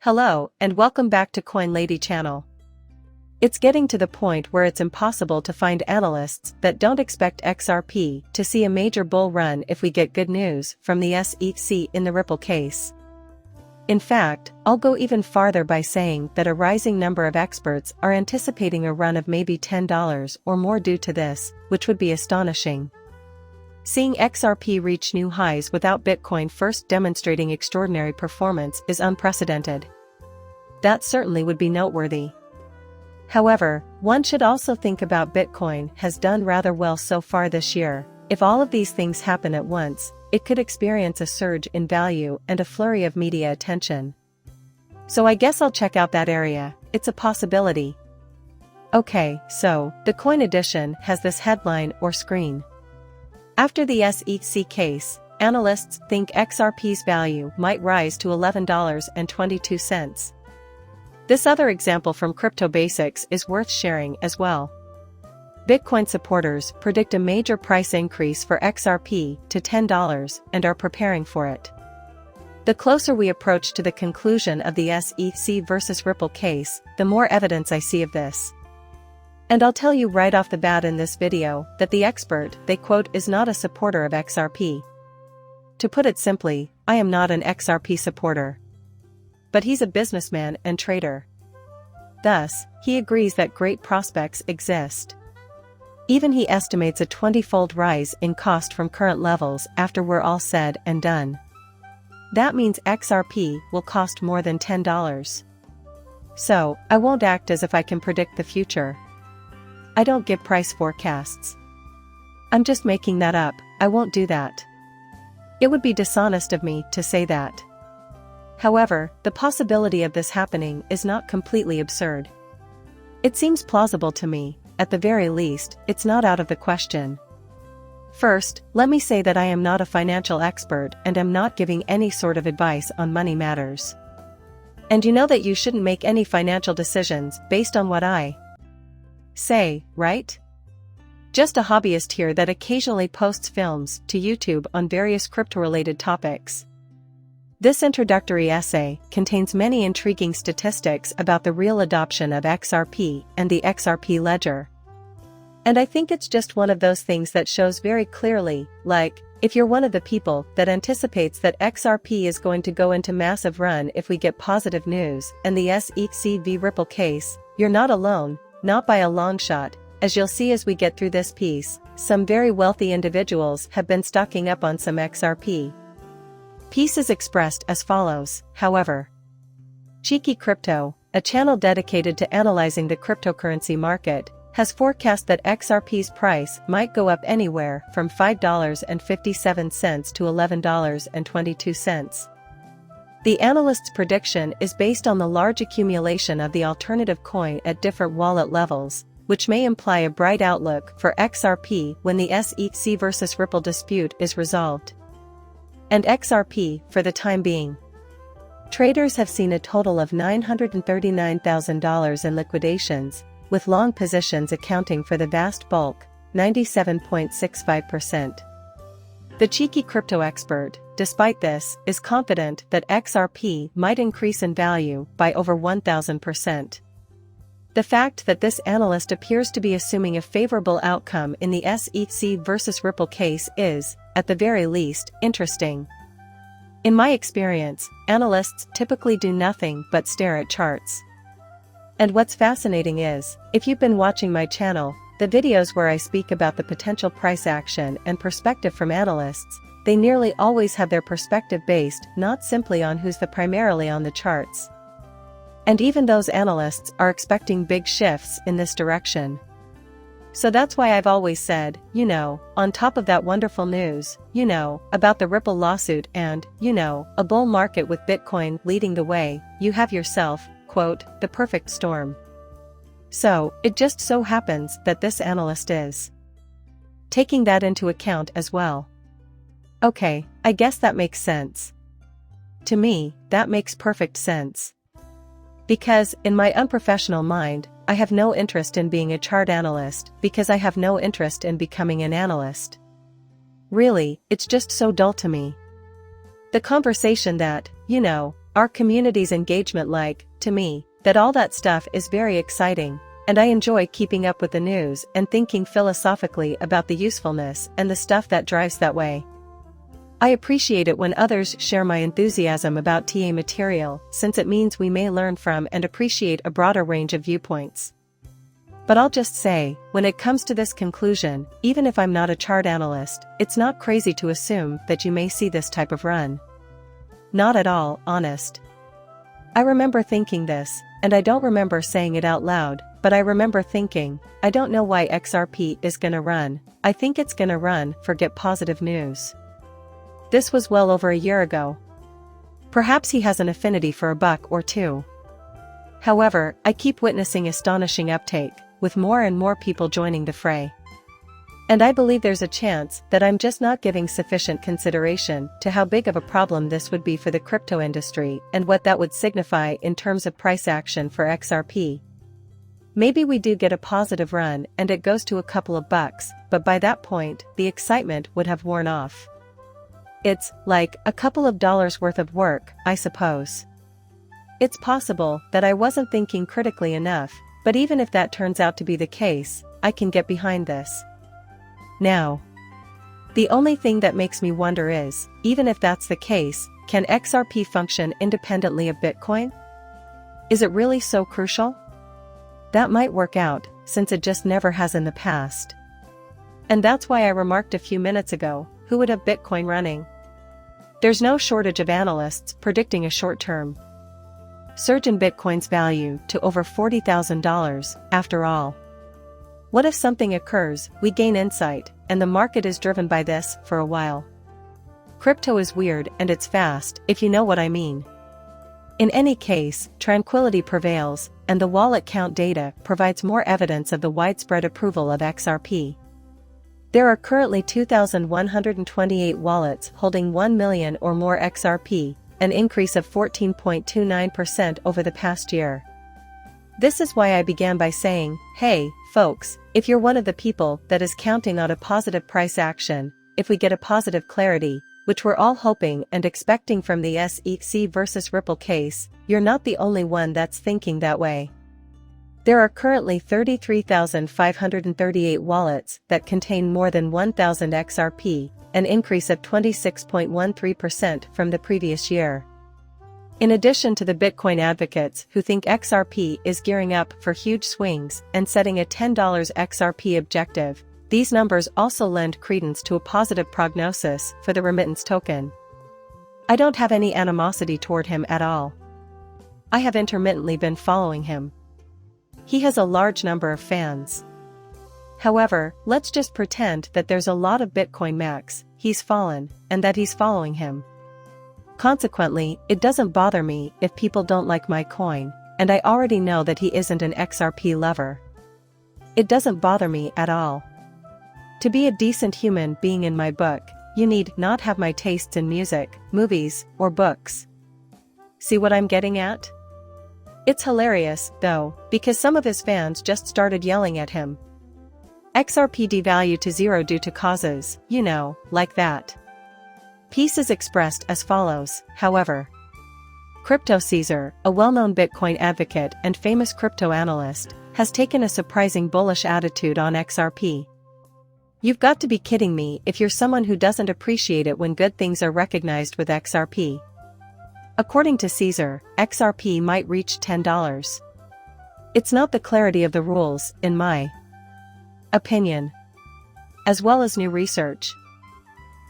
Hello, and welcome back to Coin Lady channel. It's getting to the point where it's impossible to find analysts that don't expect XRP to see a major bull run if we get good news from the SEC in the Ripple case. In fact, I'll go even farther by saying that a rising number of experts are anticipating a run of maybe $10 or more due to this, which would be astonishing. Seeing XRP reach new highs without Bitcoin first demonstrating extraordinary performance is unprecedented. That certainly would be noteworthy. However, one should also think about Bitcoin has done rather well so far this year. If all of these things happen at once, it could experience a surge in value and a flurry of media attention. So I guess I'll check out that area. It's a possibility. Okay, so, the Coin Edition has this headline or screen. After the SEC case, analysts think XRP's value might rise to $11.22. This other example from Crypto Basics is worth sharing as well. Bitcoin supporters predict a major price increase for XRP to $10 and are preparing for it. The closer we approach to the conclusion of the SEC versus Ripple case, the more evidence I see of this. And I'll tell you right off the bat in this video that the expert they quote is not a supporter of XRP. To put it simply, I am not an XRP supporter. But he's a businessman and trader. Thus, he agrees that great prospects exist. Even he estimates a 20-fold rise in cost from current levels after we're all said and done. That means XRP will cost more than $10. So, I won't act as if I can predict the future. I don't give price forecasts. I'm just making that up, I won't do that. It would be dishonest of me to say that. However, the possibility of this happening is not completely absurd. It seems plausible to me, at the very least, it's not out of the question. First, let me say that I am not a financial expert and am not giving any sort of advice on money matters. And you know that you shouldn't make any financial decisions based on what I say, right? Just a hobbyist here that occasionally posts films to YouTube on various crypto-related topics. This introductory essay contains many intriguing statistics about the real adoption of XRP and the XRP ledger. And I think it's just one of those things that shows very clearly, like, if you're one of the people that anticipates that XRP is going to go into massive run if we get positive news and the SEC v Ripple case, you're not alone. Not by a long shot, as you'll see as we get through this piece, some very wealthy individuals have been stocking up on some XRP. Piece is expressed as follows, however. Cheeky Crypto, a channel dedicated to analyzing the cryptocurrency market, has forecast that XRP's price might go up anywhere from $5.57 to $11.22. The analyst's prediction is based on the large accumulation of the alternative coin at different wallet levels, which may imply a bright outlook for XRP when the SEC versus Ripple dispute is resolved. And XRP, for the time being. Traders have seen a total of $939,000 in liquidations, with long positions accounting for the vast bulk, 97.65%. The cheeky crypto expert, despite this, is confident that XRP might increase in value by over 1,000%. The fact that this analyst appears to be assuming a favorable outcome in the SEC versus Ripple case is, at the very least, interesting. In my experience, analysts typically do nothing but stare at charts. And what's fascinating is, if you've been watching my channel, the videos where I speak about the potential price action and perspective from analysts, they nearly always have their perspective based not simply on who's primarily on the charts. And even those analysts are expecting big shifts in this direction. So that's why I've always said, on top of that wonderful news, about the Ripple lawsuit and, a bull market with Bitcoin leading the way, you have yourself, quote, the perfect storm. So, it just so happens that this analyst is taking that into account as well. Okay, I guess that makes sense. To me, that makes perfect sense. Because, in my unprofessional mind, I have no interest in being a chart analyst because I have no interest in becoming an analyst. Really, it's just so dull to me. The conversation that, our community's engagement like, to me, that all that stuff is very exciting, and I enjoy keeping up with the news and thinking philosophically about the usefulness and the stuff that drives that way. I appreciate it when others share my enthusiasm about TA material, since it means we may learn from and appreciate a broader range of viewpoints. But I'll just say, when it comes to this conclusion, even if I'm not a chart analyst, it's not crazy to assume that you may see this type of run. Not at all, honest. I remember thinking this, and I don't remember saying it out loud, but I remember thinking, I don't know why XRP is gonna run, I think it's gonna run, forget positive news. This was well over a year ago. Perhaps he has an affinity for a buck or two. However, I keep witnessing astonishing uptake, with more and more people joining the fray. And I believe there's a chance that I'm just not giving sufficient consideration to how big of a problem this would be for the crypto industry and what that would signify in terms of price action for XRP. Maybe we do get a positive run and it goes to a couple of bucks, but by that point, the excitement would have worn off. It's like a couple of dollars worth of work, I suppose. It's possible that I wasn't thinking critically enough, but even if that turns out to be the case, I can get behind this. Now, the only thing that makes me wonder is, even if that's the case, can XRP function independently of Bitcoin? Is it really so crucial? That might work out, since it just never has in the past. And that's why I remarked a few minutes ago, who would have Bitcoin running? There's no shortage of analysts predicting a short-term surge in Bitcoin's value to over $40,000, after all. What if something occurs, we gain insight, and the market is driven by this for a while? Crypto is weird and it's fast, if you know what I mean. In any case, tranquility prevails, and the wallet count data provides more evidence of the widespread approval of XRP. There are currently 2,128 wallets holding 1 million or more XRP, an increase of 14.29% over the past year. This is why I began by saying, hey, folks, if you're one of the people that is counting on a positive price action, if we get a positive clarity, which we're all hoping and expecting from the SEC versus Ripple case, you're not the only one that's thinking that way. There are currently 33,538 wallets that contain more than 1,000 XRP, an increase of 26.13% from the previous year. In addition to the Bitcoin advocates who think XRP is gearing up for huge swings and setting a $10 XRP objective, these numbers also lend credence to a positive prognosis for the remittance token. I don't have any animosity toward him at all. I have intermittently been following him. He has a large number of fans. However, let's just pretend that there's a lot of Bitcoin max, he's fallen, and that he's following him. Consequently, it doesn't bother me if people don't like my coin, and I already know that he isn't an XRP lover. It doesn't bother me at all. To be a decent human being in my book, you need not have my tastes in music, movies, or books. See what I'm getting at? It's hilarious, though, because some of his fans just started yelling at him. XRP devalued to zero due to causes, you know, like that. Peace is expressed as follows, however. Crypto Caesar, a well-known Bitcoin advocate and famous crypto analyst, has taken a surprising bullish attitude on XRP. You've got to be kidding me if you're someone who doesn't appreciate it when good things are recognized with XRP. According to Caesar, XRP might reach $10. It's not the clarity of the rules, in my opinion, as well as new research.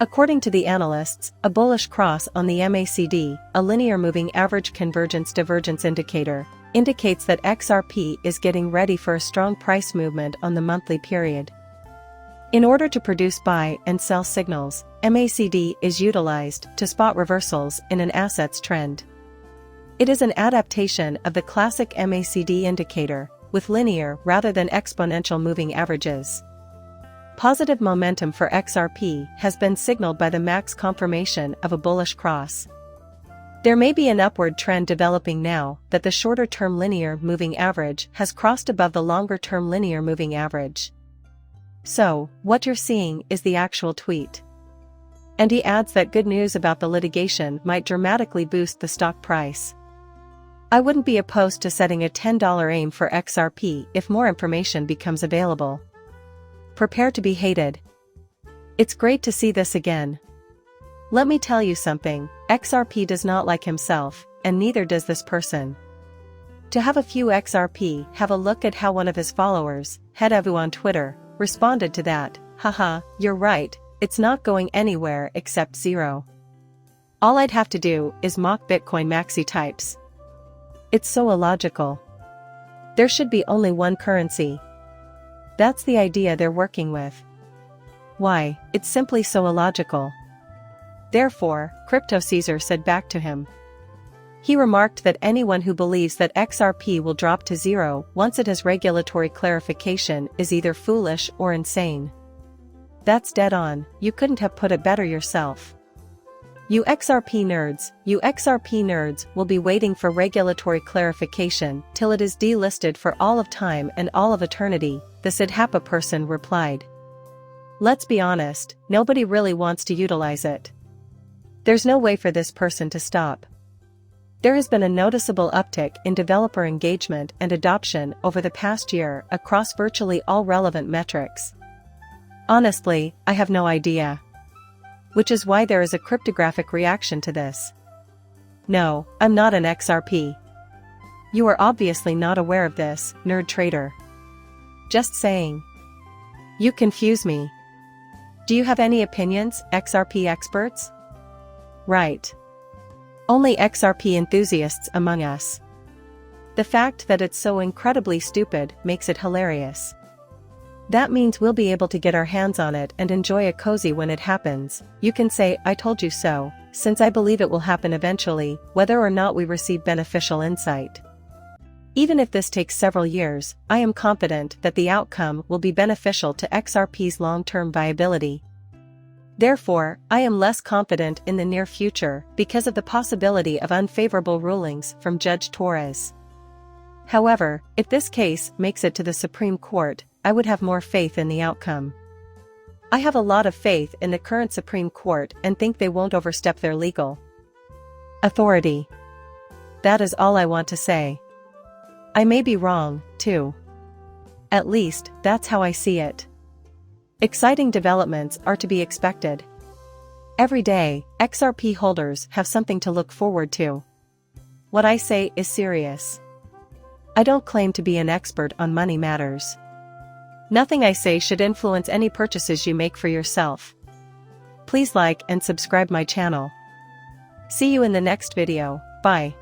According to the analysts, a bullish cross on the MACD, a linear moving average convergence divergence indicator, indicates that XRP is getting ready for a strong price movement on the monthly period. In order to produce buy and sell signals, MACD is utilized to spot reversals in an asset's trend. It is an adaptation of the classic MACD indicator, with linear rather than exponential moving averages. Positive momentum for XRP has been signaled by the max confirmation of a bullish cross. There may be an upward trend developing now that the shorter-term linear moving average has crossed above the longer-term linear moving average. So, what you're seeing is the actual tweet. And he adds that good news about the litigation might dramatically boost the stock price. I wouldn't be opposed to setting a $10 aim for XRP if more information becomes available. Prepare to be hated. It's great to see this again. Let me tell you something, XRP does not like himself, and neither does this person. To have a few XRP have a look at how one of his followers, Hedavu on Twitter, responded to that, haha, you're right, it's not going anywhere except zero. All I'd have to do is mock Bitcoin maxi types. It's so illogical. There should be only one currency. That's the idea they're working with. Why, it's simply so illogical. Therefore, Crypto Caesar said back to him. He remarked that anyone who believes that XRP will drop to zero once it has regulatory clarification is either foolish or insane. That's dead on, you couldn't have put it better yourself. You XRP nerds will be waiting for regulatory clarification till it is delisted for all of time and all of eternity, the Sidhapa person replied. Let's be honest, nobody really wants to utilize it. There's no way for this person to stop. There has been a noticeable uptick in developer engagement and adoption over the past year across virtually all relevant metrics. Honestly, I have no idea. Which is why there is a cryptographic reaction to this. No, I'm not an XRP. You are obviously not aware of this, nerd trader. Just saying. You confuse me. Do you have any opinions, XRP experts? Right. Only XRP enthusiasts among us. The fact that it's so incredibly stupid makes it hilarious. That means we'll be able to get our hands on it and enjoy a cozy when it happens. You can say, I told you so, since I believe it will happen eventually, whether or not we receive beneficial insight. Even if this takes several years, I am confident that the outcome will be beneficial to XRP's long-term viability. Therefore, I am less confident in the near future because of the possibility of unfavorable rulings from Judge Torres. However, if this case makes it to the Supreme Court, I would have more faith in the outcome. I have a lot of faith in the current Supreme Court and think they won't overstep their legal authority. That is all I want to say. I may be wrong, too. At least, that's how I see it. Exciting developments are to be expected. Every day, XRP holders have something to look forward to. What I say is serious. I don't claim to be an expert on money matters. Nothing I say should influence any purchases you make for yourself. Please like and subscribe my channel. See you in the next video, bye.